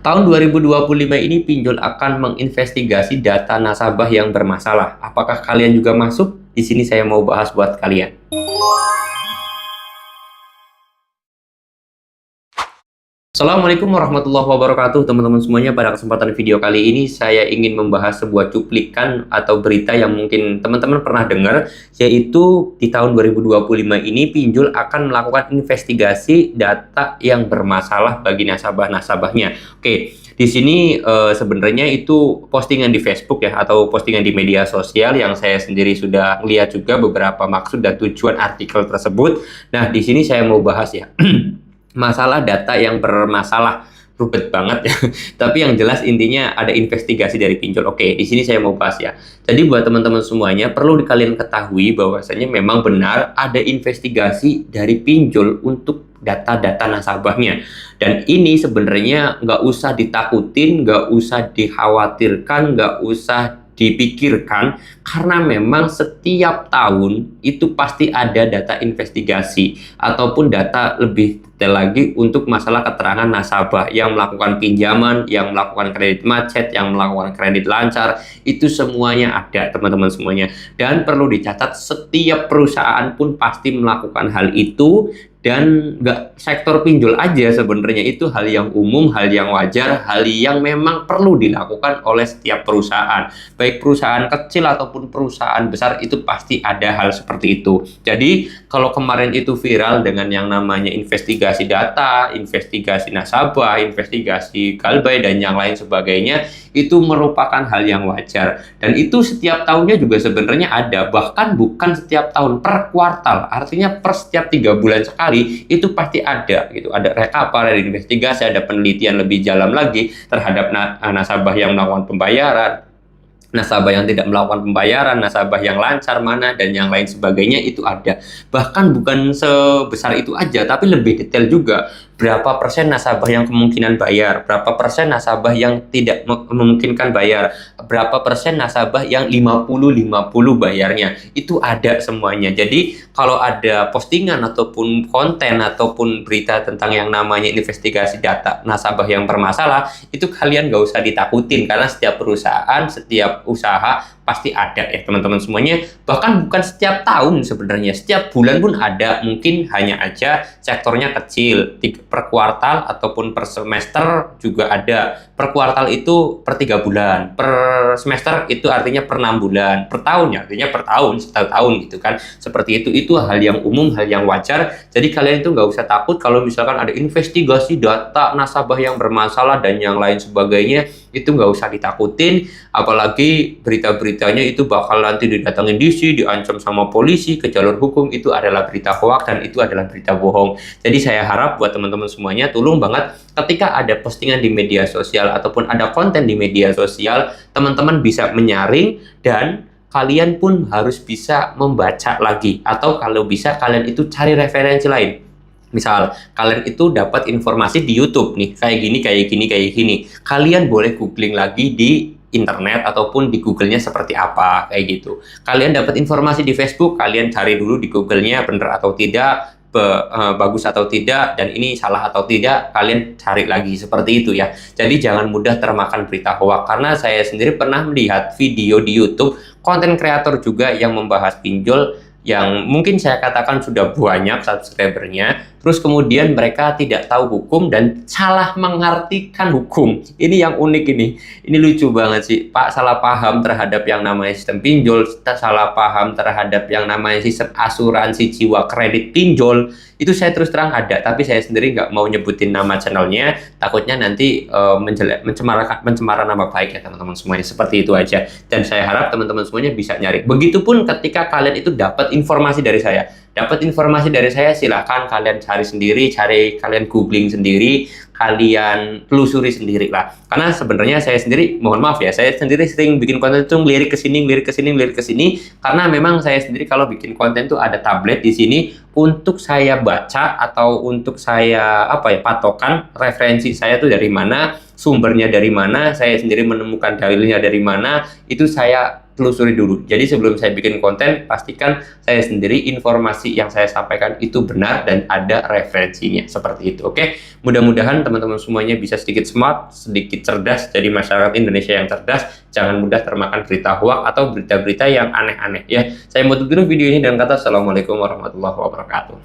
Tahun 2025 ini pinjol akan menginvestigasi data nasabah yang bermasalah. Apakah kalian juga masuk? Di sini saya mau bahas buat kalian. Assalamualaikum warahmatullahi wabarakatuh teman-teman semuanya. Pada kesempatan video kali ini saya ingin membahas sebuah cuplikan atau berita yang mungkin teman-teman pernah dengar, yaitu di tahun 2025 ini pinjol akan melakukan investigasi data yang bermasalah bagi nasabah-nasabahnya. Oke, di sini sebenarnya itu postingan di Facebook ya, atau postingan di media sosial yang saya sendiri sudah lihat juga beberapa maksud dan tujuan artikel tersebut. Nah, di sini saya mau bahas ya. Masalah data yang bermasalah, ribet banget ya. Tapi yang jelas intinya ada investigasi dari pinjol. Oke, di sini saya mau bahas ya. Jadi buat teman-teman semuanya perlu kalian ketahui bahwasanya memang benar ada investigasi dari pinjol untuk data-data nasabahnya. Dan ini sebenarnya nggak usah ditakutin, nggak usah dikhawatirkan, nggak usah dipikirkan, karena memang setiap tahun itu pasti ada data investigasi ataupun data lebih detail lagi untuk masalah keterangan nasabah yang melakukan pinjaman, yang melakukan kredit macet, yang melakukan kredit lancar. Itu semuanya ada teman-teman semuanya, dan perlu dicatat setiap perusahaan pun pasti melakukan hal itu. Dan nggak sektor pinjol aja, sebenarnya itu hal yang umum, hal yang wajar, hal yang memang perlu dilakukan oleh setiap perusahaan, baik perusahaan kecil ataupun perusahaan besar, itu pasti ada hal seperti itu. Jadi kalau kemarin itu viral dengan yang namanya investigasi data, investigasi nasabah, investigasi galbay dan yang lain sebagainya, itu merupakan hal yang wajar, dan itu setiap tahunnya juga sebenarnya ada, bahkan bukan setiap tahun, per kuartal, artinya per setiap 3 bulan sekali itu pasti ada gitu, ada rekap, ada investigasi, ada penelitian lebih dalam lagi terhadap nasabah yang melakukan pembayaran, nasabah yang tidak melakukan pembayaran, nasabah yang lancar mana, dan yang lain sebagainya itu ada. Bahkan bukan sebesar itu aja, tapi lebih detail juga. Berapa persen nasabah yang kemungkinan bayar, berapa persen nasabah yang tidak memungkinkan bayar, berapa persen nasabah yang 50-50 bayarnya, itu ada semuanya. Jadi kalau ada postingan ataupun konten ataupun berita tentang yang namanya investigasi data nasabah yang bermasalah, itu kalian gak usah ditakutin, karena setiap perusahaan, setiap usaha pasti ada ya teman-teman semuanya. Bahkan bukan setiap tahun sebenarnya, setiap bulan pun ada. Mungkin hanya aja sektornya kecil, per kuartal ataupun per semester juga ada. Per kuartal itu per 3 bulan, per semester itu artinya per 6 bulan, per tahun ya artinya per tahun, setiap tahun gitu kan. Seperti itu hal yang umum, hal yang wajar. Jadi kalian itu nggak usah takut kalau misalkan ada investigasi data nasabah yang bermasalah dan yang lain sebagainya, itu nggak usah ditakutin. Apalagi berita-beritanya itu bakal nanti didatangin DC, diancam sama polisi, ke jalur hukum, itu adalah berita hoax dan itu adalah berita bohong. Jadi saya harap buat teman-teman semuanya, tolong banget ketika ada postingan di media sosial ataupun ada konten di media sosial, teman-teman bisa menyaring, dan kalian pun harus bisa membaca lagi, atau kalau bisa kalian itu cari referensi lain. Misal, kalian itu dapat informasi di YouTube nih, kayak gini, kayak gini, kayak gini. Kalian boleh googling lagi di internet ataupun di Google-nya seperti apa, kayak gitu. Kalian dapat informasi di Facebook, kalian cari dulu di Google-nya benar atau tidak, bagus atau tidak, dan ini salah atau tidak, kalian cari lagi, seperti itu ya. Jadi jangan mudah termakan berita hoax, karena saya sendiri pernah melihat video di YouTube konten kreator juga yang membahas pinjol, yang mungkin saya katakan sudah banyak subscribernya, terus kemudian mereka tidak tahu hukum dan salah mengartikan hukum. Ini yang unik ini lucu banget sih Pak, salah paham terhadap yang namanya sistem pinjol, salah paham terhadap yang namanya sistem asuransi jiwa kredit pinjol. Itu saya terus terang ada, tapi saya sendiri nggak mau nyebutin nama channelnya, takutnya nanti mencemarakan nama baik ya teman-teman semuanya. Seperti itu aja, dan saya harap teman-teman semuanya bisa nyari. Begitupun ketika kalian itu dapat informasi dari saya, silahkan kalian cari sendiri, kalian googling sendiri, kalian telusuri sendiri lah. Karena sebenarnya saya sendiri, mohon maaf ya, saya sendiri sering bikin konten itu ngelirik ke sini, karena memang saya sendiri kalau bikin konten tuh ada tablet di sini untuk saya baca atau untuk saya patokan referensi saya tuh dari mana, sumbernya dari mana, saya sendiri menemukan dalilnya dari mana, itu saya telusuri dulu. Jadi sebelum saya bikin konten, pastikan saya sendiri informasi yang saya sampaikan itu benar dan ada referensinya, seperti itu. Oke, mudah-mudahan teman-teman semuanya bisa sedikit smart, sedikit cerdas, jadi masyarakat Indonesia yang cerdas, jangan mudah termakan berita hoax atau berita-berita yang aneh-aneh ya. Saya mau tutup dulu video ini dengan kata Assalamualaikum warahmatullahi wabarakatuh.